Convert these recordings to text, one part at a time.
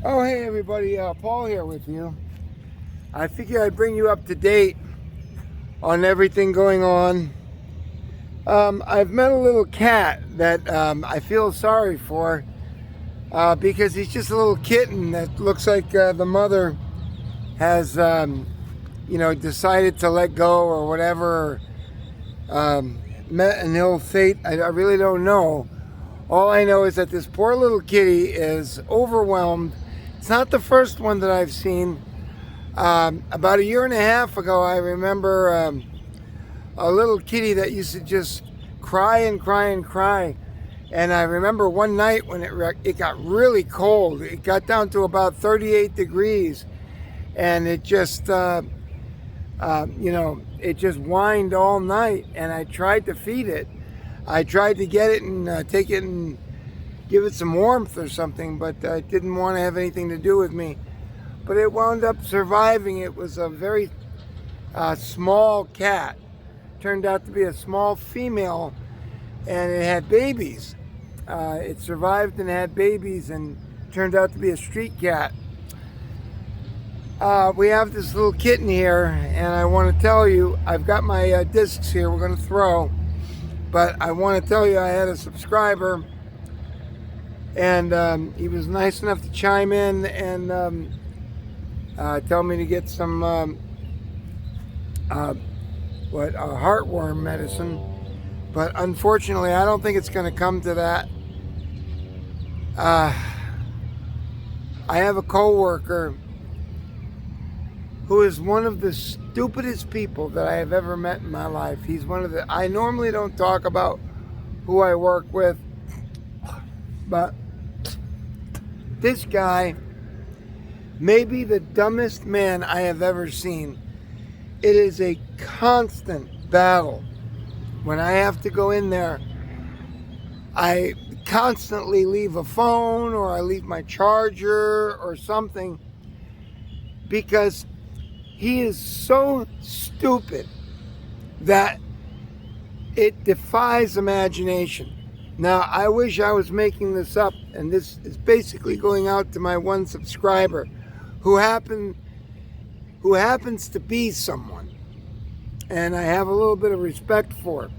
Oh, hey everybody, Paul here with you. I figured I'd bring you up to date on everything going on. I've met a little cat that I feel sorry for because he's just a little kitten that looks like the mother has, decided to let go or whatever, met an ill fate. I really don't know. All I know is that this poor little kitty is overwhelmed. It's not the first one that I've seen. About a year and a half ago, I remember a little kitty that used to just cry and cry and cry. And I remember one night when it got really cold. It got down to about 38 degrees. And it just, it just whined all night. And I tried to feed it. I tried to get it and take it and give it some warmth or something, but it didn't want to have anything to do with me. But it wound up surviving. It was a very small cat. Turned out to be a small female, and it had babies. It survived and had babies and turned out to be a street cat. We have this little kitten here, and I want to tell you, I've got my discs here we're going to throw. But I want to tell you I had a subscriber, and he was nice enough to chime in and tell me to get some heartworm medicine. But unfortunately, I don't think it's going to come to that. I have a coworker who is one of the stupidest people that I have ever met in my life. He's one of the... I normally don't talk about who I work with, but this guy may be the dumbest man I have ever seen. It is a constant battle. When I have to go in there, I constantly leave a phone or I leave my charger or something because he is so stupid that it defies imagination. Now, I wish I was making this up, and this is basically going out to my one subscriber who happens to be someone, and I have a little bit of respect for him.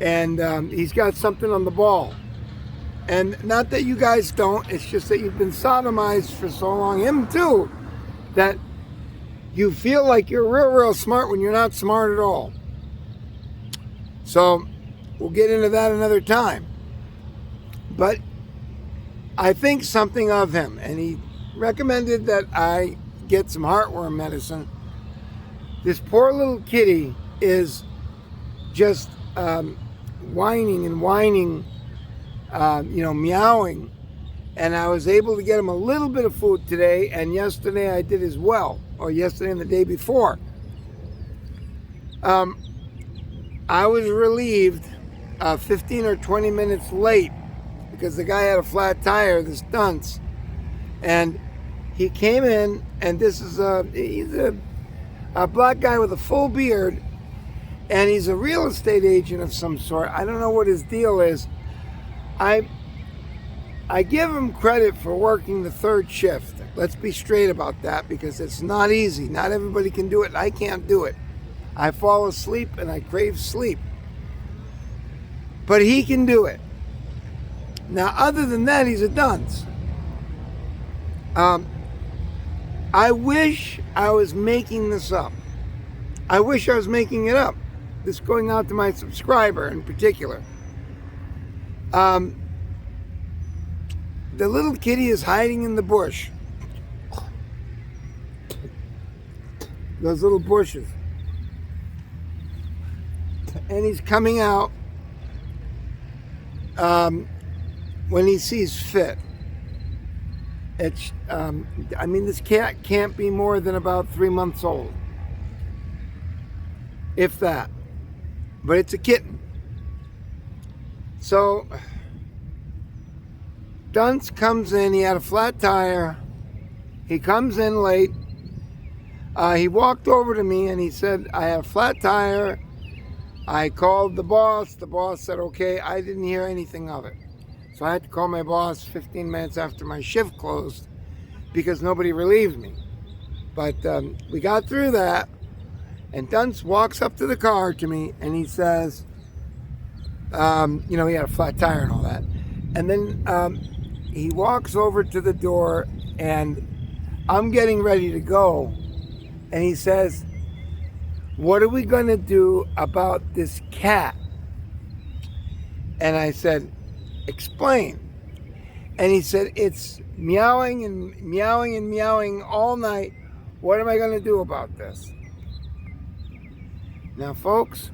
And he's got something on the ball. And not that you guys don't, it's just that you've been sodomized for so long, him too, that you feel like you're real smart when you're not smart at all. So we'll get into that another time. But I think something of him, and he recommended that I get some heartworm medicine. This poor little kitty is just whining and whining, meowing. And I was able to get him a little bit of food today, and yesterday I did as well, or yesterday and the day before. I was relieved 15 or 20 minutes late because the guy had a flat tire, this dunce. And he came in, and he's a black guy with a full beard, and he's a real estate agent of some sort. I don't know what his deal is. I give him credit for working the third shift. Let's be straight about that, because it's not easy. Not everybody can do it. I can't do it. I fall asleep and I crave sleep. But he can do it. Now, other than that, he's a dunce. I wish I was making this up. I wish I was making it up. This going out to my subscriber in particular. The little kitty is hiding in the bush. Those little bushes. And he's coming out when he sees fit. It's, this cat can't be more than about 3 months old. If that. But it's a kitten. So, Dunce comes in, he had a flat tire. He comes in late. He walked over to me and he said, I have a flat tire. I called the boss. The boss said, okay. I didn't hear anything of it. So I had to call my boss 15 minutes after my shift closed because nobody relieved me. But we got through that, and Dunce walks up to the car to me, and he says, he had a flat tire and all that. And then he walks over to the door, and I'm getting ready to go. And he says, "What are we going to do about this cat?" And I said, "Explain." And he said, "It's meowing and meowing and meowing all night. What am I going to do about this?" Now, folks,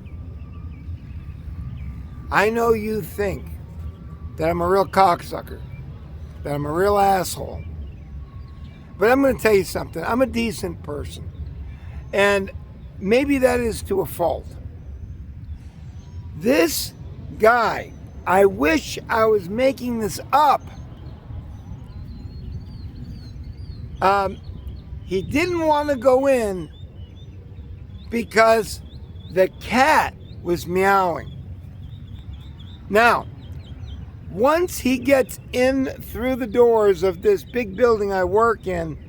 I know you think that I'm a real cocksucker, that I'm a real asshole. But I'm going to tell you something. I'm a decent person. And maybe that is to a fault. This guy, I wish I was making this up. He didn't want to go in because the cat was meowing. Now, once he gets in through the doors of this big building I work in,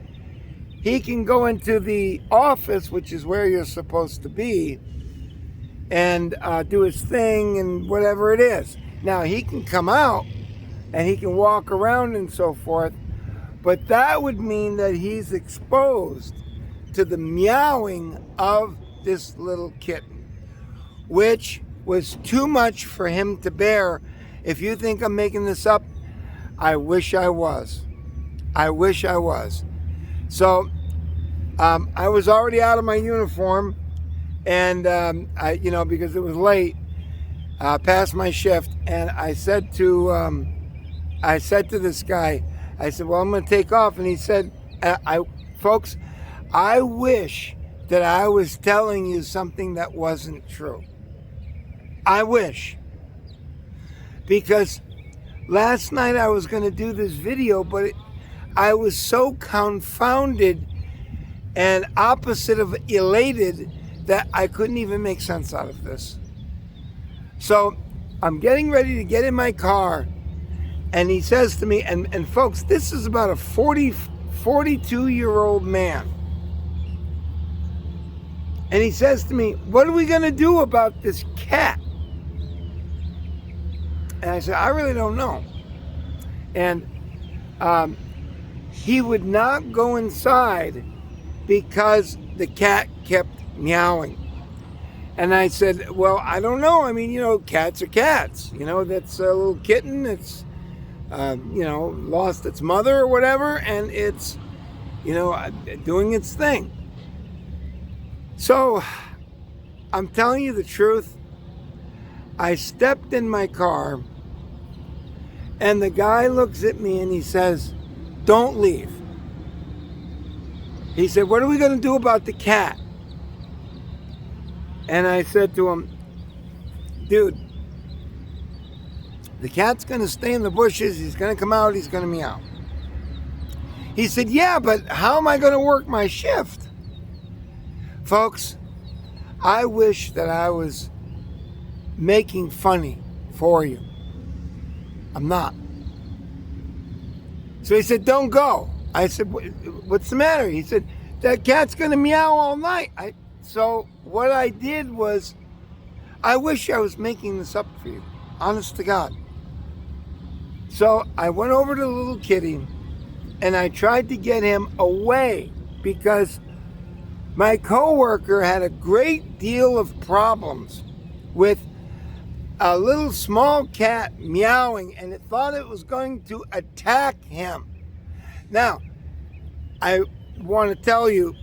he can go into the office, which is where you're supposed to be, and do his thing and whatever it is. Now, he can come out and he can walk around and so forth, but that would mean that he's exposed to the meowing of this little kitten, which was too much for him to bear. If you think I'm making this up, I wish I was. I wish I was. So I was already out of my uniform, and because it was late, past my shift, and I said to this guy, I said, "Well, I'm going to take off," and he said, "Folks, I wish that I was telling you something that wasn't true. I wish." Because last night I was going to do this video, but I was so confounded and opposite of elated that I couldn't even make sense out of this. So I'm getting ready to get in my car, and he says to me, and folks, this is about a 42-year-old man. And he says to me, "What are we going to do about this cat?" And I said, "I really don't know." And he would not go inside because the cat kept meowing. And I said, "Well, I don't know. I mean, cats are cats. That's a little kitten. It's, lost its mother or whatever, and it's, doing its thing." So I'm telling you the truth. I stepped in my car, and the guy looks at me and he says, "Don't leave." He said, "What are we going to do about the cat?" And I said to him, "Dude, the cat's going to stay in the bushes. He's going to come out. He's going to meow." He said, "Yeah, but how am I going to work my shift?" Folks, I wish that I was making funny for you. I'm not. So he said, "Don't go." I said, "What's the matter?" He said, "That cat's going to meow all night." So what I did was, I wish I was making this up for you. Honest to God. So I went over to the little kitty, and I tried to get him away because my coworker had a great deal of problems with a little small cat meowing, and it thought it was going to attack him. Now, I want to tell you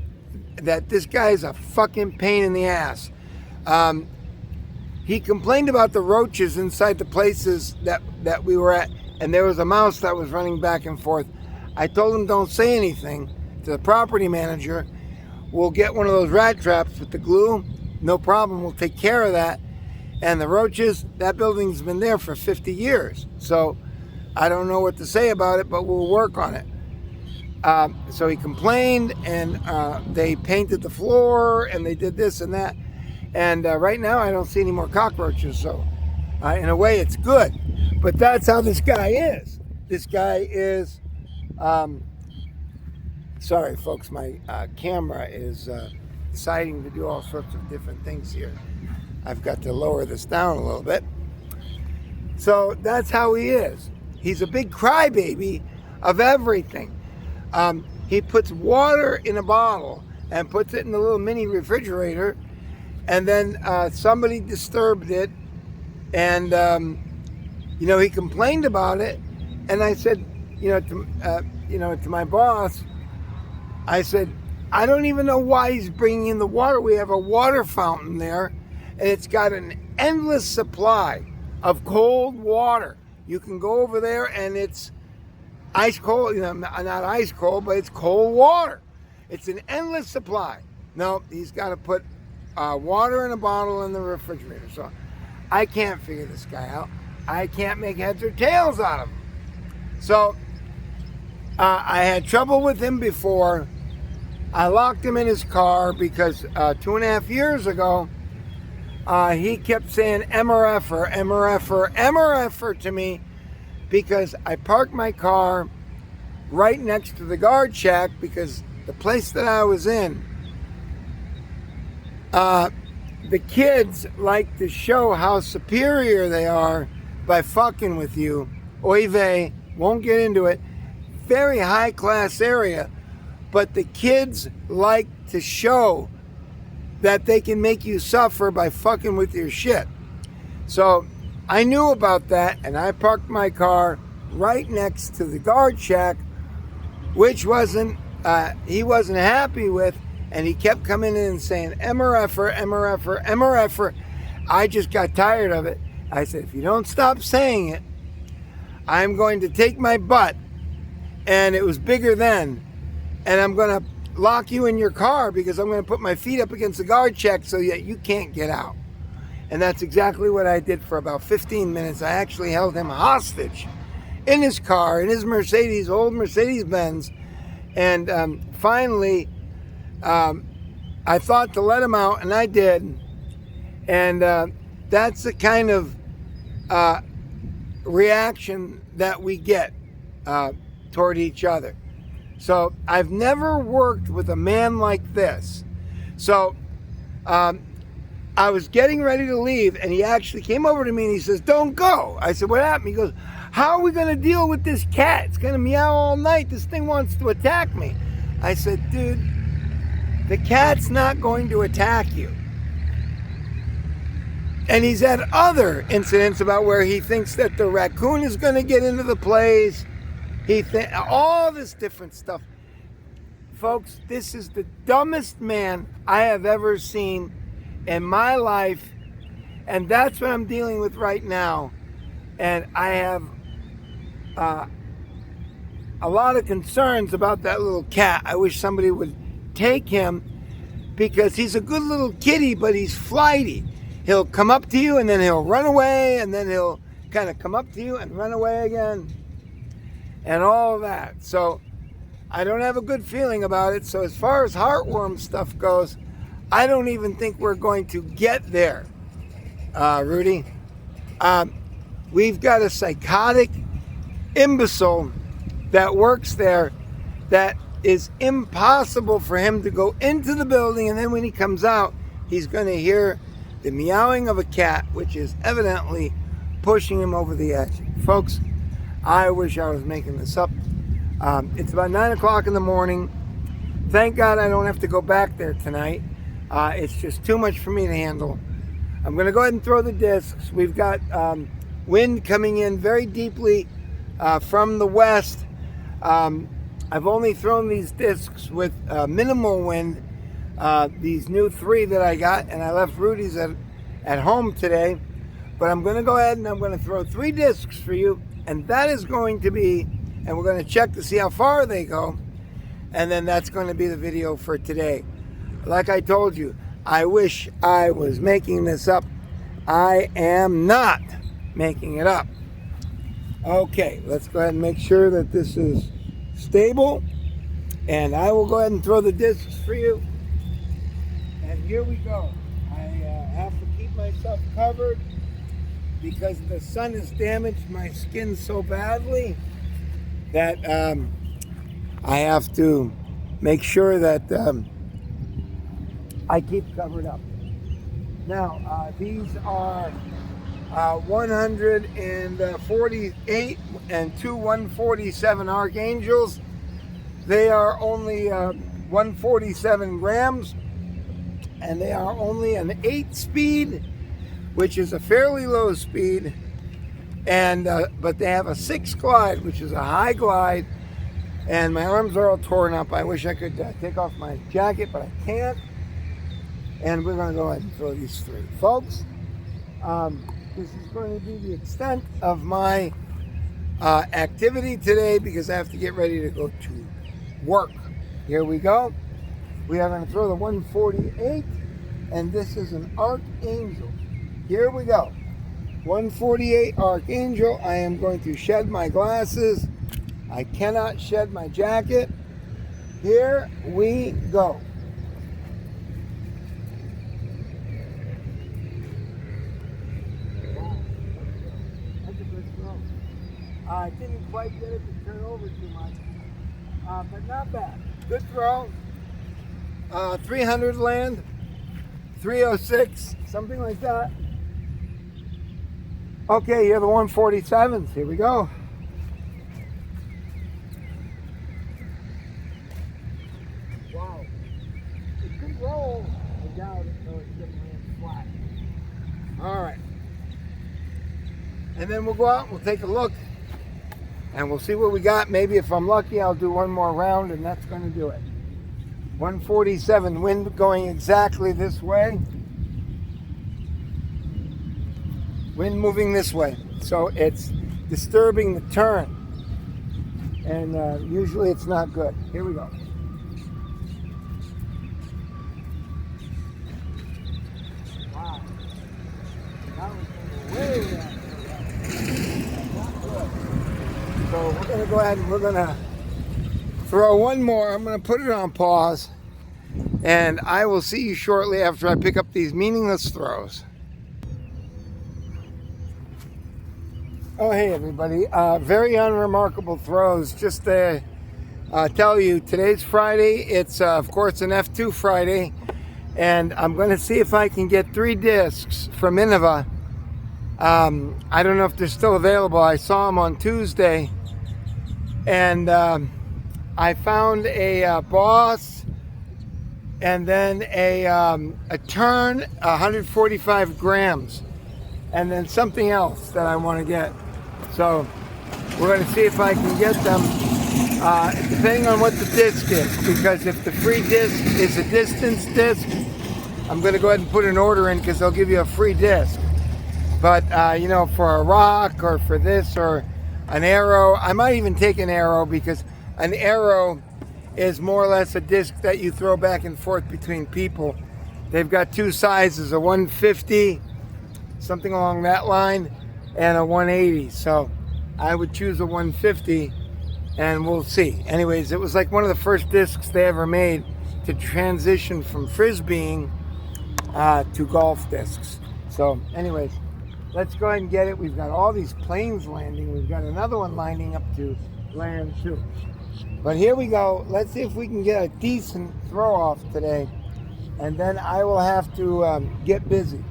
that this guy is a fucking pain in the ass. He complained about the roaches inside the places that we were at, and there was a mouse that was running back and forth. I told him, "Don't say anything to the property manager. We'll get one of those rat traps with the glue. No problem. We'll take care of that." And the roaches, that building's been there for 50 years. So I don't know what to say about it, but we'll work on it. So he complained, and they painted the floor, and they did this and that. And right now I don't see any more cockroaches. So in a way it's good. But that's how this guy is. This guy is, sorry folks, my camera is deciding to do all sorts of different things here. I've got to lower this down a little bit. So that's how he is. He's a big crybaby of everything. He puts water in a bottle and puts it in the little mini refrigerator, and then somebody disturbed it, and he complained about it, and I said, to my boss, I said, I don't even know why he's bringing in the water. We have a water fountain there, and it's got an endless supply of cold water. You can go over there, and it's ice cold, not ice cold, but it's cold water. It's an endless supply. No, he's got to put water in a bottle in the refrigerator. So I can't figure this guy out. I can't make heads or tails out of him. So I had trouble with him before. I locked him in his car because 2.5 years ago, he kept saying MRFer, MRFer, MRFer to me because I parked my car right next to the guard shack because the place that I was in, the kids like to show how superior they are by fucking with you. Oy vey, won't get into it. Very high class area, but the kids like to show that they can make you suffer by fucking with your shit. So I knew about that, and I parked my car right next to the guard shack, which he wasn't happy with, and he kept coming in and saying, MRFer, MRFer, MRFer. I just got tired of it. I said, if you don't stop saying it, I'm going to take my butt, and it was bigger then, and I'm going to lock you in your car because I'm going to put my feet up against the guard shack so that you can't get out. And that's exactly what I did for about 15 minutes. I actually held him hostage in his car, in his Mercedes, old Mercedes-Benz. And finally, I thought to let him out, and I did. And that's the kind of reaction that we get toward each other. So I've never worked with a man like this. So I was getting ready to leave, and he actually came over to me and he says, don't go. I said, what happened? He goes, how are we going to deal with this cat? It's going to meow all night. This thing wants to attack me. I said, dude, the cat's not going to attack you. And he's had other incidents about where he thinks that the raccoon is going to get into the place. All this different stuff. Folks, this is the dumbest man I have ever seen in my life, and that's what I'm dealing with right now. And I have a lot of concerns about that little cat. I wish somebody would take him because he's a good little kitty, but he's flighty. He'll come up to you and then he'll run away, and then he'll kind of come up to you and run away again, and all of that. So I don't have a good feeling about it. So as far as heartworm stuff goes, I don't even think we're going to get there, Rudy. We've got a psychotic imbecile that works there that is impossible for him to go into the building, and then when he comes out, he's going to hear the meowing of a cat, which is evidently pushing him over the edge. Folks, I wish I was making this up. It's about 9 o'clock in the morning. Thank God I don't have to go back there tonight. It's just too much for me to handle. I'm going to go ahead and throw the discs. We've got wind coming in very deeply from the west. I've only thrown these discs with minimal wind, these new 3 that I got, and I left Rudy's at home today. But I'm going to go ahead and I'm going to throw 3 discs for you, and that is going to be, and we're going to check to see how far they go, and then that's going to be the video for today. Like I told you, I wish I was making this up. I am not making it up. Okay, let's go ahead and make sure that this is stable, and I will go ahead and throw the discs for you. And here we go. I have to keep myself covered because the sun has damaged my skin so badly that I have to make sure that I keep covered up. Now, these are 148 and two 147 Archangels. They are only 147 grams, and they are only an 8-speed, which is a fairly low speed, and but they have a 6 glide, which is a high glide, and my arms are all torn up. I wish I could take off my jacket, but I can't. And we're going to go ahead and throw these 3. Folks, this is going to be the extent of my activity today because I have to get ready to go to work. Here we go. We are going to throw the 148, and this is an Archangel. Here we go. 148 Archangel. I am going to shed my glasses. I cannot shed my jacket. Here we go. I didn't quite get it to turn over too much, but not bad. Good throw. 300 land, 306, something like that. Okay, you're the 147s. Here we go. Wow. It could roll. I doubt it, though it's getting land flat. All right. And then we'll go out and we'll take a look. And we'll see what we got. Maybe if I'm lucky, I'll do one more round, and that's going to do it. 147, wind going exactly this way. Wind moving this way. So it's disturbing the turn. And usually it's not good. Here we go. Wow. That was way out. So we're going to go ahead and we're going to throw one more. I'm going to put it on pause, and I will see you shortly after I pick up these meaningless throws. Oh, hey everybody. Very unremarkable throws. Just to tell you, today's Friday. It's of course an F2 Friday, and I'm going to see if I can get 3 discs from Innova. I don't know if they're still available. I saw them on Tuesday. And I found a Boss, and then a Turn, 145 grams, and then something else that I want to get. So we're going to see if I can get them, depending on what the disc is. Because if the free disc is a distance disc, I'm going to go ahead and put an order in because they'll give you a free disc. But you know, for a rock or for this or an arrow, I might even take an arrow, because an arrow is more or less a disc that you throw back and forth between people. They've got 2 sizes, a 150, something along that line, and a 180. So I would choose a 150, and we'll see. Anyways, it was like one of the first discs they ever made to transition from frisbeeing to golf discs. So anyways, let's go ahead and get it. We've got all these planes landing. We've got another one lining up to land too. But here we go. Let's see if we can get a decent throw off today. And then I will have to get busy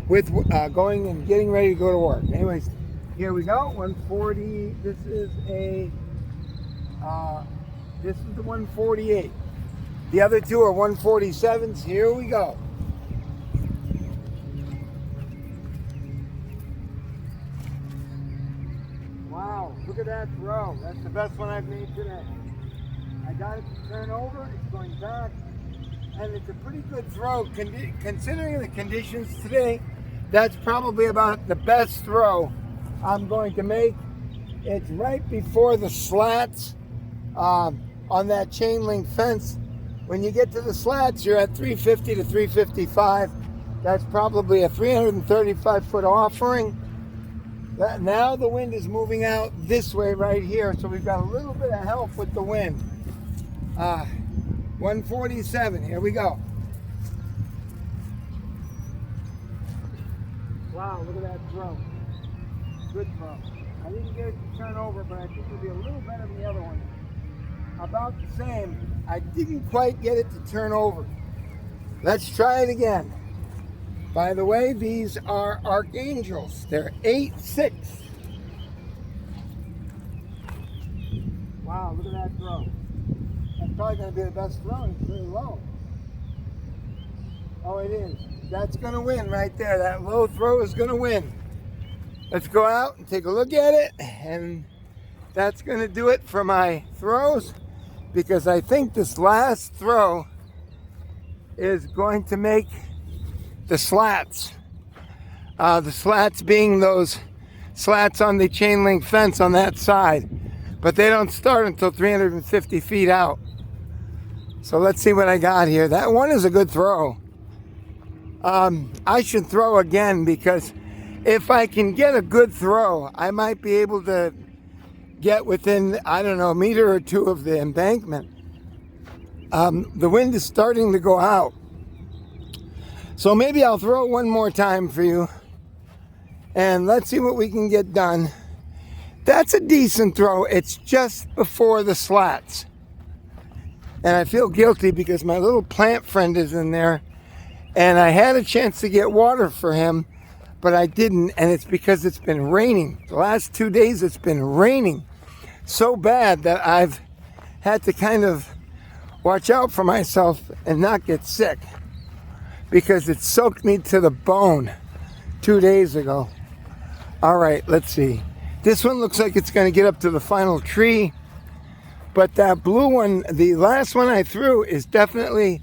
with going and getting ready to go to work. Anyways, here we go. 140. This is the 148. The other 2 are 147s. Here we go. Look at that throw. That's the best one I've made today. I got it to turn over. It's going back. And it's a pretty good throw. Considering the conditions today, that's probably about the best throw I'm going to make. It's right before the slats on that chain link fence. When you get to the slats, you're at 350 to 355. That's probably a 335-foot offering. Now the wind is moving out this way right here, so we've got a little bit of help with the wind. 147, here we go. Wow, look at that throw. Good throw. I didn't get it to turn over, but I think it'll be a little better than the other one. About the same. I didn't quite get it to turn over. Let's try it again. By the way, these are archangels. They're 8'6". Wow, look at that throw. That's probably going to be the best throw. It's really low. Oh, it is. That's going to win right there. That low throw is going to win. Let's go out and take a look at it. And that's going to do it for my throws, because I think this last throw is going to make the slats. The slats being those slats on the chain link fence on that side. But they don't start until 350 feet out. So let's see what I got here. That one is a good throw. I should throw again, because if I can get a good throw, I might be able to get within, I don't know, a meter or two of the embankment. The wind is starting to go out. So maybe I'll throw it one more time for you. And let's see what we can get done. That's a decent throw. It's just before the slats. And I feel guilty because my little plant friend is in there. And I had a chance to get water for him, but I didn't. And it's because it's been raining. The last 2 days it's been raining so bad that I've had to kind of watch out for myself and not get sick, because it soaked me to the bone 2 days ago. All right, let's see. This one looks like it's going to get up to the final tree. But that blue one, the last one I threw, is definitely,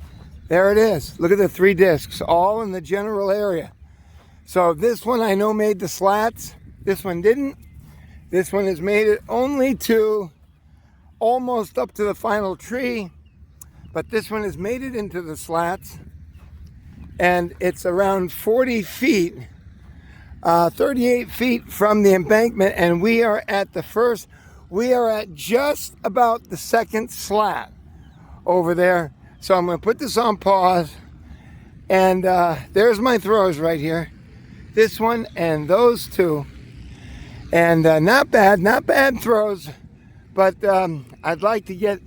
there it is. Look at the 3 discs, all in the general area. So this one I know made the slats. This one didn't. This one has made it only to almost up to the final tree. But this one has made it into the slats. And it's around 40 feet, 38 feet from the embankment. And we are at just about the second slat over there. So I'm going to put this on pause. And there's my throws right here. This one and those 2. And not bad throws. But I'd like to get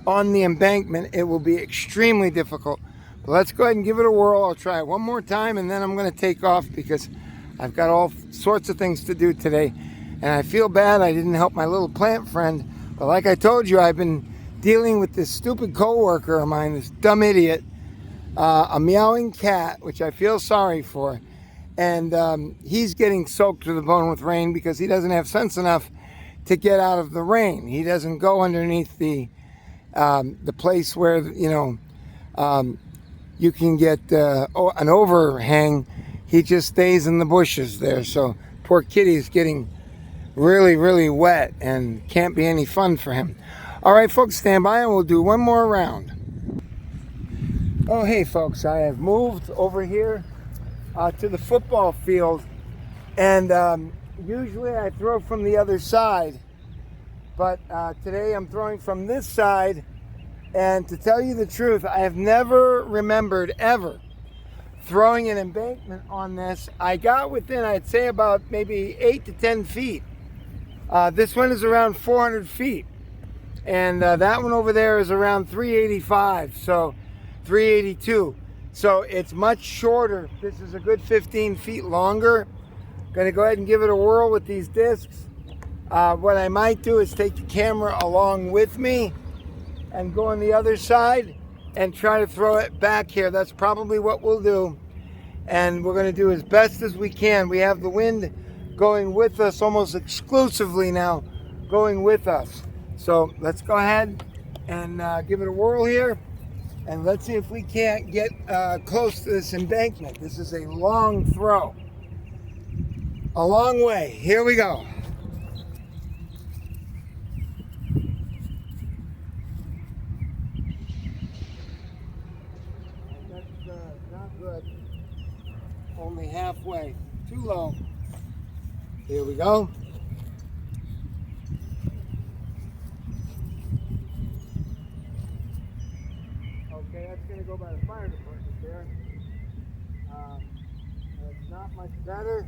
on the embankment. It will be extremely difficult. But let's go ahead and give it a whirl. I'll try it one more time, and then I'm going to take off because I've got all sorts of things to do today. And I feel bad I didn't help my little plant friend. But like I told you, I've been dealing with this stupid coworker of mine, this dumb idiot, a meowing cat, which I feel sorry for. And he's getting soaked to the bone with rain because he doesn't have sense enough to get out of the rain. He doesn't go underneath the place where, you can get an overhang. He just stays in the bushes there. So poor kitty's getting really, really wet and can't be any fun for him. All right, folks, stand by and we'll do one more round. Oh, hey, folks, I have moved over here to the football field. And usually I throw from the other side. But today I'm throwing from this side. And to tell you the truth, I have never remembered ever throwing an embankment on this. I got within, I'd say, about maybe 8 to 10 feet. This one is around 400 feet. And that one over there is around 385, so 382. So it's much shorter. This is a good 15 feet longer. Gonna go ahead and give it a whirl with these discs. What I might do is take the camera along with me and go on the other side and try to throw it back here. That's probably what we'll do. And we're going to do as best as we can. We have the wind going with us almost exclusively now, going with us. So let's go ahead and give it a whirl here. And let's see if we can't get close to this embankment. This is a long throw. A long way. Here we go. Not good. Only halfway. Too low. Here we go. Okay, that's going to go by the fire department there. That's not much better.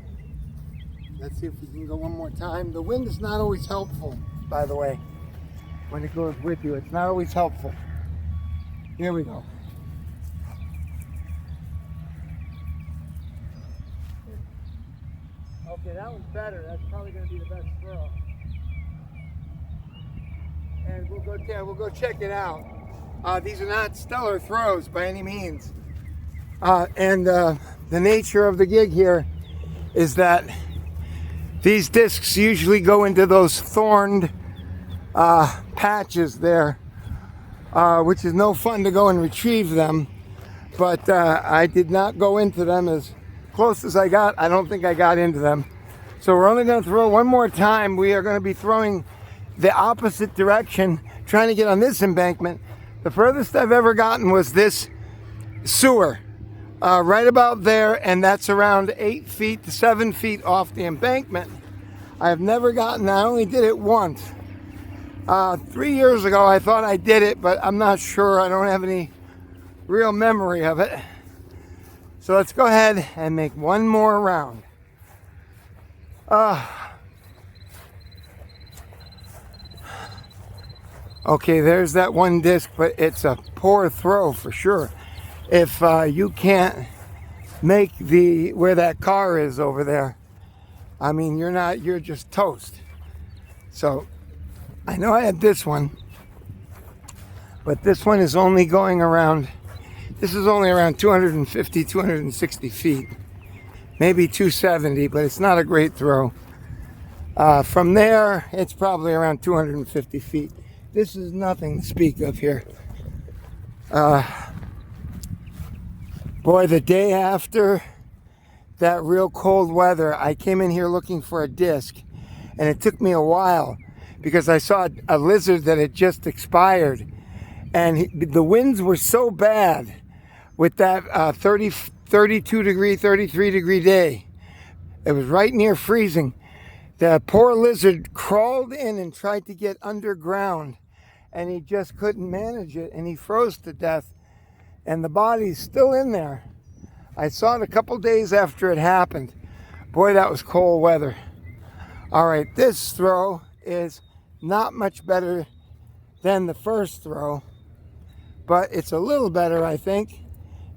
Let's see if we can go one more time. The wind is not always helpful, by the way. When it goes with you, it's not always helpful. Here we go. Okay, that one's better. That's probably going to be the best throw. And we'll go check it out. These are not stellar throws by any means. The nature of the gig here is that these discs usually go into those thorned patches there, which is no fun to go and retrieve them. But I did not go into them as close as I got. I don't think I got into them. So we're only going to throw one more time. We are going to be throwing the opposite direction, trying to get on this embankment. The furthest I've ever gotten was this sewer, right about there, and that's around 8 feet to 7 feet off the embankment. I've never gotten, I only did it once. 3 years ago I thought I did it, but I'm not sure. I don't have any real memory of it. So let's go ahead and make one more round. Okay, there's that one disc, but it's a poor throw for sure. If you can't make where that car is over there, I mean, you're just toast. So I know I had this one, but this one is only going around, this is only around 250, 260 feet, maybe 270, but it's not a great throw. From there, it's probably around 250 feet. This is nothing to speak of here. Boy, the day after that real cold weather, I came in here looking for a disc, and it took me a while because I saw a lizard that had just expired, and the winds were so bad with that 32 degree, 33 degree day. It was right near freezing. The poor lizard crawled in and tried to get underground, and he just couldn't manage it, and he froze to death, and the body's still in there. I saw it a couple days after it happened. Boy, that was cold weather. All right, this throw is not much better than the first throw, but it's a little better, I think,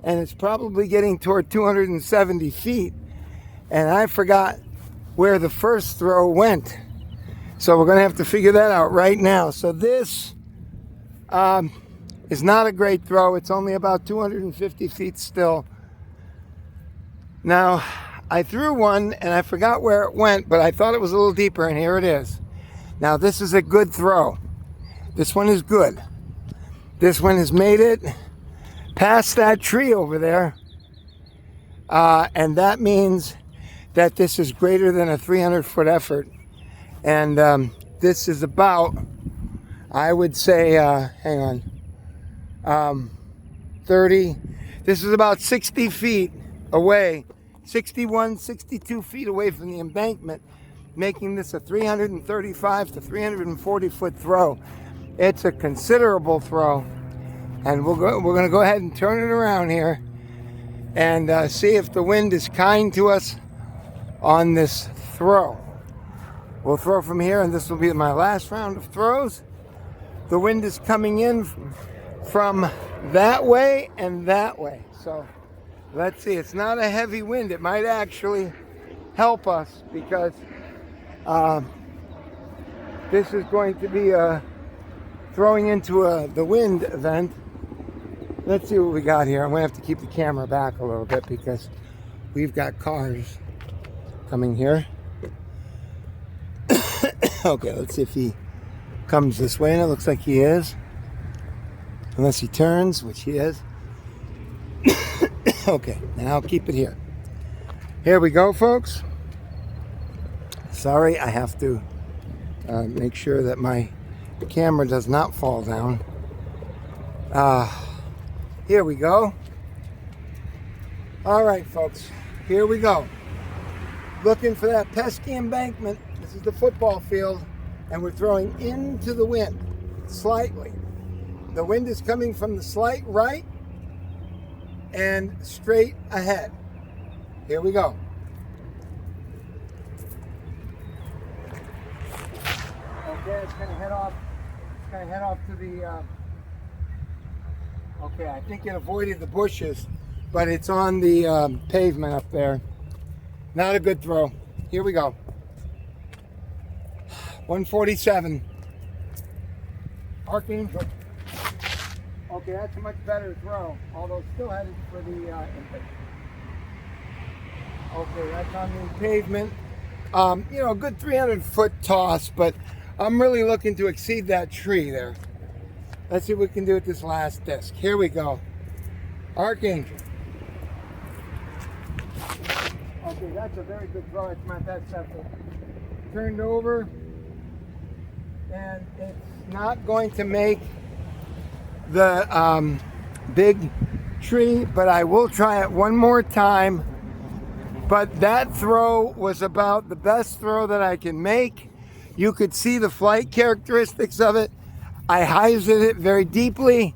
and it's probably getting toward 270 feet, and I forgot where the first throw went. So we're gonna have to figure that out right now. So this is not a great throw. It's only about 250 feet still. Now, I threw one and I forgot where it went, but I thought it was a little deeper, and here it is. Now, this is a good throw. This one is good. This one has made it past that tree over there, and that means that this is greater than a 300-foot effort. And this is about, I would say, hang on, 30, this is about 60 feet away, 61, 62 feet away from the embankment, making this a 335 to 340 foot throw. It's a considerable throw, and we're going to go ahead and turn it around here and see if the wind is kind to us on this throw. We'll throw from here, and this will be my last round of throws. The wind is coming in from that way and that way. So let's see. It's not a heavy wind. It might actually help us because this is going to be throwing into the wind event. Let's see what we got here. I'm going to have to keep the camera back a little bit because we've got cars coming here. Okay, let's see if he comes this way, and it looks like he is. Unless he turns, which he is. Okay, and I'll keep it here. Here we go, folks. Sorry, I have to make sure that my camera does not fall down. Here we go. All right, folks, here we go. Looking for that pesky embankment. This is the football field, and we're throwing into the wind slightly. The wind is coming from the slight right and straight ahead. Here we go. Okay, it's gonna head off. It's gonna head off to the. Okay, I think it avoided the bushes, but it's on the pavement up there. Not a good throw. Here we go. 147. Archangel. Okay, that's a much better throw, although still headed for the impact. Okay, that's on the pavement. You know, a good 300-foot toss, but I'm really looking to exceed that tree there. Let's see what we can do with this last disc. Here we go. Archangel. Okay, that's a very good throw. It's my best effort. Turned over, and it's not going to make the big tree, but I will try it one more time. But that throw was about the best throw that I can make. You could see the flight characteristics of it. I hyzed it very deeply,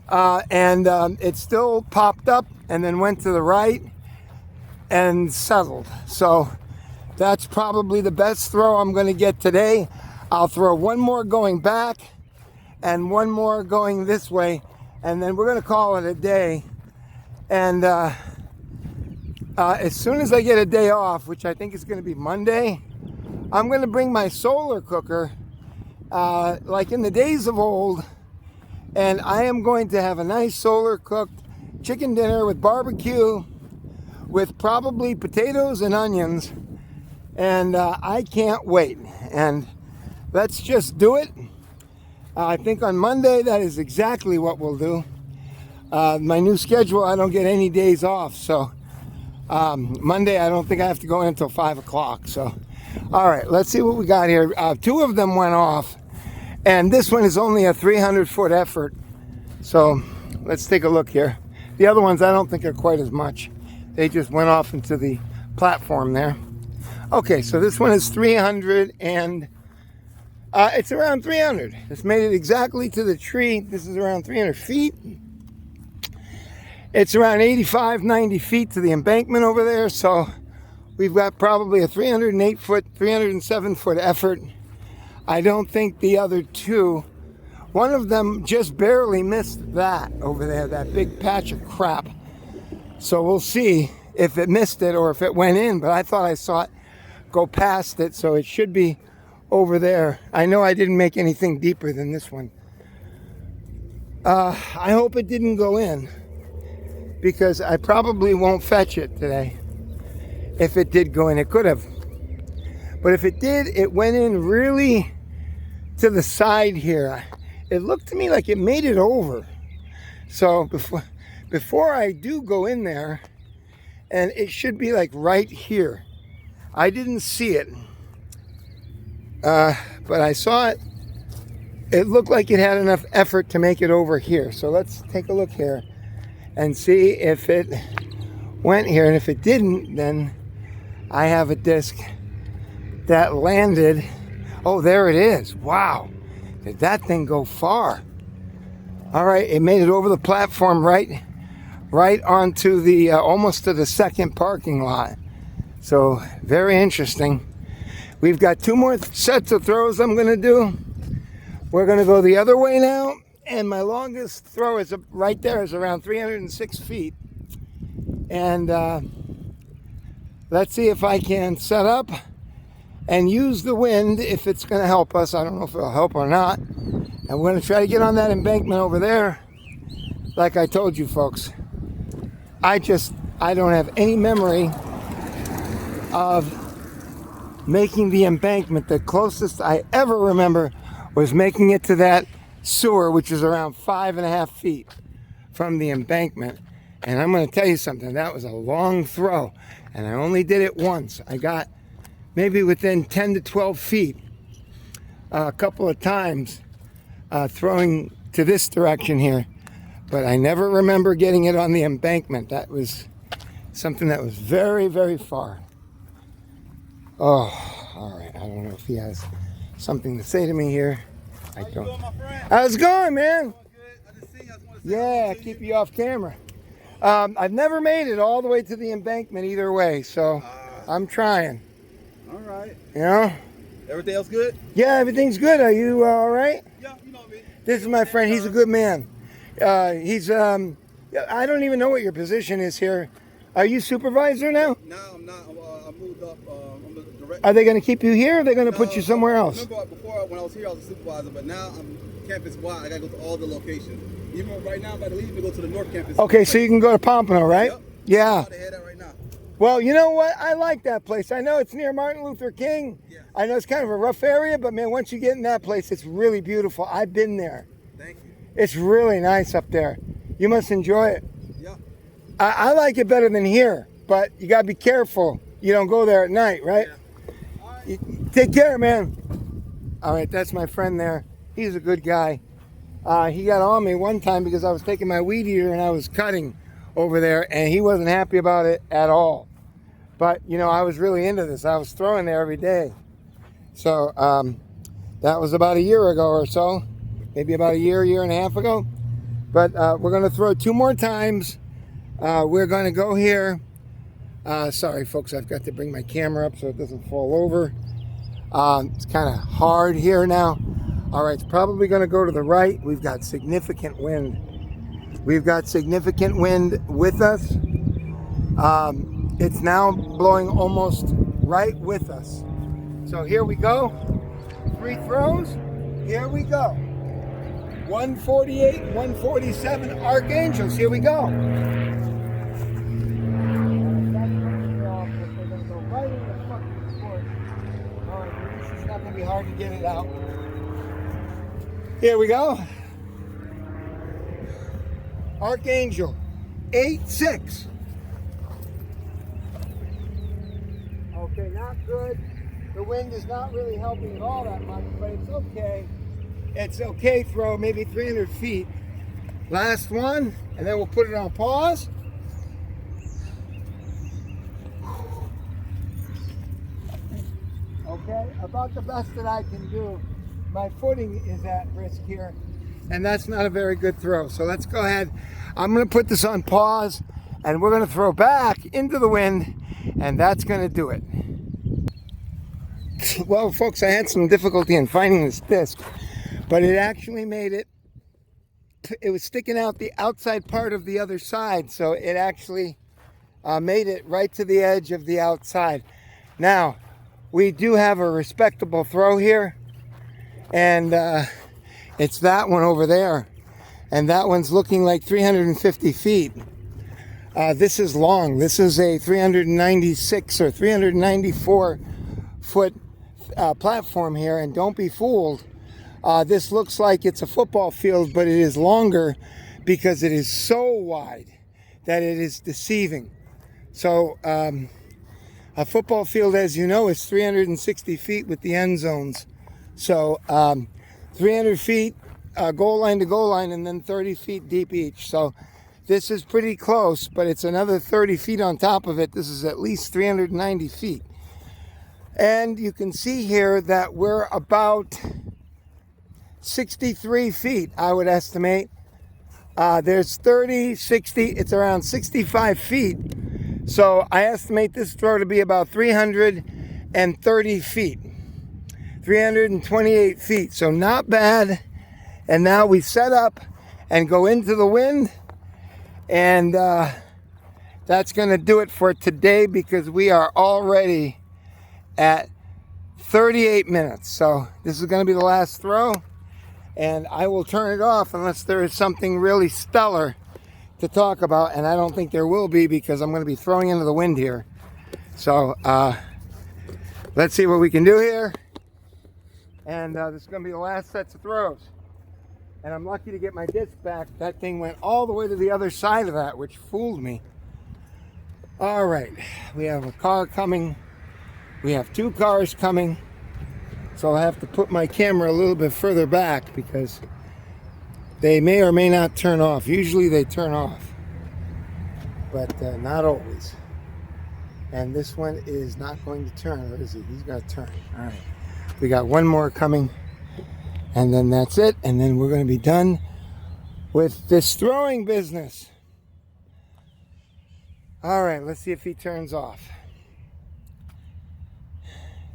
and it still popped up and then went to the right and settled. So that's probably the best throw I'm going to get today. I'll throw one more going back and one more going this way, and then we're going to call it a day. And as soon as I get a day off, which I think is going to be Monday, I'm going to bring my solar cooker like in the days of old, and I am going to have a nice solar cooked chicken dinner with barbecue with probably potatoes and onions, and I can't wait. And let's just do it. I think on Monday that is exactly what we'll do. My new schedule, I don't get any days off, so Monday I don't think I have to go in until 5 o'clock. So all right, let's see what we got here. Two of them went off, and this one is only a 300-foot effort. So let's take a look here. The other ones I don't think are quite as much. They just went off into the platform there. Okay, so this one is 300, and it's around 300. It's made it exactly to the tree. This is around 300 feet. It's around 85, 90 feet to the embankment over there. So we've got probably a 308-foot, 307-foot effort. I don't think the other two, one of them just barely missed that over there, that big patch of crap. So we'll see if it missed it or if it went in, but I thought I saw it go past it, so it should be over there. I know I didn't make anything deeper than this one. I hope it didn't go in, because I probably won't fetch it today. If it did go in, it could have. But if it did, it went in really to the side here. It looked to me like it made it over. So before I do go in there, and it should be like right here. I didn't see it, but I saw it. It looked like it had enough effort to make it over here. So let's take a look here and see if it went here. And if it didn't, then I have a disc that landed. Oh, there it is. Wow. Did that thing go far? All right, it made it over the platform right onto the, almost to the second parking lot. So very interesting. We've got two more sets of throws I'm gonna do. We're gonna go the other way now. And my longest throw is right there, is around 306 feet. And let's see if I can set up and use the wind, if it's gonna help us. I don't know if it'll help or not. And we're gonna try to get on that embankment over there. Like I told you folks, I don't have any memory of making the embankment. The closest I ever remember was making it to that sewer, which is around 5.5 feet from the embankment. And I'm going to tell you something, that was a long throw, and I only did it once. I got maybe within 10 to 12 feet a couple of times throwing to this direction here, but I never remember getting it on the embankment. That was something that was very, very far. Oh, all right. I don't know if he has something to say to me here. I don't. How's it going, man? Yeah, keep you off camera. I've never made it all the way to the embankment either way, so I'm trying. All right. You know? Everything else good? Yeah, everything's good. Are you all right? Yeah, you know me. This is my friend. He's a good man. I don't even know what your position is here. Are you supervisor now? No, I'm not. I moved up. I'm the director. Are they going to keep you here or are they going to put you somewhere else? Remember before when I was here, I was a supervisor, but now I'm campus wide. I got to go to all the locations. Even right now, I'm about to leave to go to the North Campus. Okay, so you can go to Pompano, right? Yep. Yeah. I'm about to head out right now. Well, you know what? I like that place. I know it's near Martin Luther King. Yeah. I know it's kind of a rough area, but man, once you get in that place, it's really beautiful. I've been there. Thank you. It's really nice up there. You must enjoy it. Yeah. I like it better than here, but you got to be careful. You don't go there at night, right? Yeah. All right. Take care, man. All right, that's my friend there. He's a good guy. He got on me one time because I was taking my weed eater and I was cutting over there, and he wasn't happy about it at all. But, you know, I was really into this. I was throwing there every day. So that was about a year ago or so, maybe about a year and a half ago. But we're going to throw 2 more times. We're going to go here. Sorry, folks, I've got to bring my camera up so it doesn't fall over. It's kind of hard here now. All right, it's probably going to go to the right. We've got significant wind. We've got significant wind with us. It's now blowing almost right with us. So here we go. 3 throws. Here we go. 148, 147 Archangels. Here we go. It's not going to be hard to get it out. Here we go. Archangel 8-6. Okay, not good. The wind is not really helping at all that much, but it's okay. It's okay throw, maybe 300 feet. Last one, and then we'll put it on pause. Okay, about the best that I can do. My footing is at risk here, and that's not a very good throw. So let's go ahead. I'm going to put this on pause, and we're going to throw back into the wind, and that's going to do it. Well, folks, I had some difficulty in finding this disc, but it actually made it. It was sticking out the outside part of the other side, so it actually made it right to the edge of the outside. Now, we do have a respectable throw here, and it's that one over there, and that one's looking like 350 feet. This is long. This is a 396 or 394 foot platform here, and don't be fooled. This looks like it's a football field, but it is longer because it is so wide that it is deceiving. So a football field, as you know, is 360 feet with the end zones. So 300 feet goal line to goal line, and then 30 feet deep each. So this is pretty close, but it's another 30 feet on top of it. This is at least 390 feet. And you can see here that we're about 63 feet, I would estimate. There's 30, 60, it's around 65 feet. So I estimate this throw to be about 330 feet. 328 feet, so not bad. And now we set up and go into the wind, and that's going to do it for today because we are already at 38 minutes. So this is going to be the last throw, and I will turn it off unless there is something really stellar to talk about, and I don't think there will be because I'm going to be throwing into the wind here. So let's see what we can do here. And this is going to be the last sets of throws. And I'm lucky to get my disc back. That thing went all the way to the other side of that, which fooled me. All right, we have a car coming. We have 2 cars coming. So I have to put my camera a little bit further back because they may or may not turn off. Usually they turn off, but not always. And this one is not going to turn, or is he? He's got to turn. All right. We got 1 more coming, and then that's it. And then we're going to be done with this throwing business. All right, let's see if he turns off.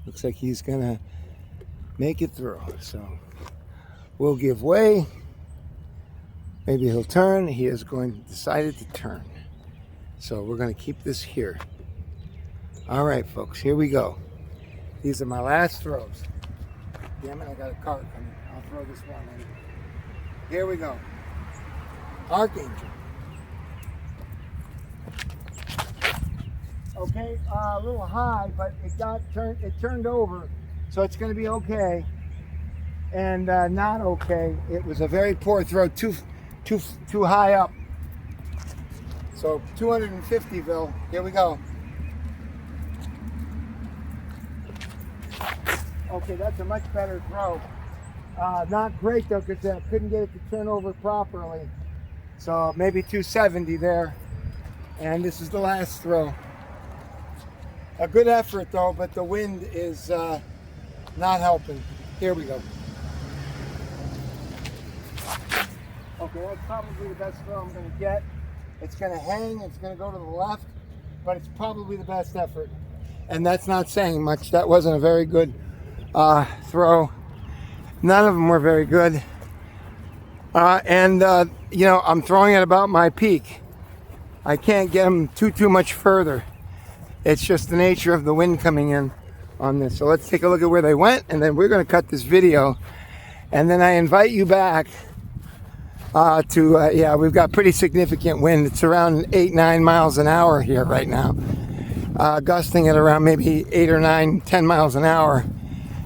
Looks like he's going to make it through. So we'll give way. Maybe he'll turn. He is decided to turn. So we're going to keep this here. All right, folks, here we go. These are my last throws. Damn it, I got a cart coming. I'll throw this one in. Here we go. Archangel. Okay, a little high, but it turned over, so it's going to be okay. And not okay. It was a very poor throw, too high up. So 250ville. Here we go. Okay, that's a much better throw. Not great though, because I couldn't get it to turn over properly. So maybe 270 there. And this is the last throw. A good effort though, but the wind is not helping. Here we go. Okay, that's probably the best throw I'm going to get. It's going to hang, it's going to go to the left, but it's probably the best effort. And that's not saying much. That wasn't a very good throw. None of them were very good. You know, I'm throwing at about my peak. I can't get them too much further. It's just the nature of the wind coming in on this. So let's take a look at where they went, and then we're going to cut this video. And then I invite you back yeah, we've got pretty significant wind. It's around 8-9 miles an hour here right now. Gusting at around maybe 8 or 9, 10 miles an hour.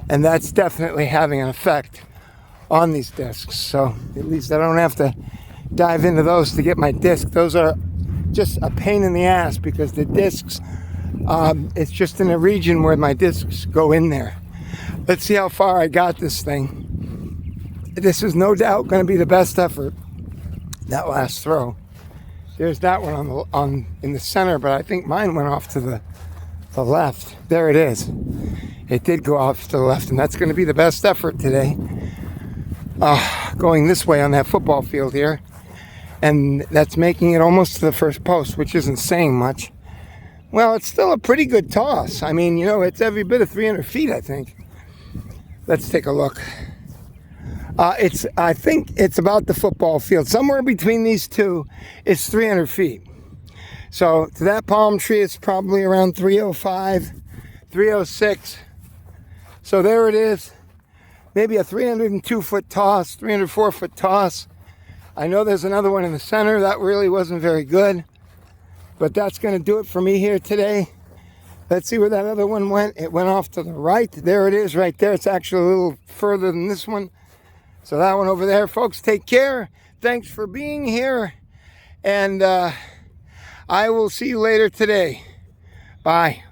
And that's definitely having an effect on these discs. So at least I don't have to dive into those to get my disc. Those are just a pain in the ass because the discs, it's just in a region where my discs go in there. Let's see how far I got this thing. This is no doubt going to be the best effort. That last throw. There's that one in the center, but I think mine went off to the left. There it is. It did go off to the left, and that's going to be the best effort today. Going this way on that football field here, and that's making it almost to the first post, which isn't saying much. Well, it's still a pretty good toss. I mean, you know, it's every bit of 300 feet, I think. Let's take a look. I think it's about the football field. Somewhere between these two, it's 300 feet. So to that palm tree, it's probably around 305, 306. So there it is. Maybe a 302-foot toss, 304-foot toss. I know there's another one in the center. That really wasn't very good. But that's going to do it for me here today. Let's see where that other one went. It went off to the right. There it is right there. It's actually a little further than this one. So that one over there, folks, take care. Thanks for being here. And I will see you later today. Bye.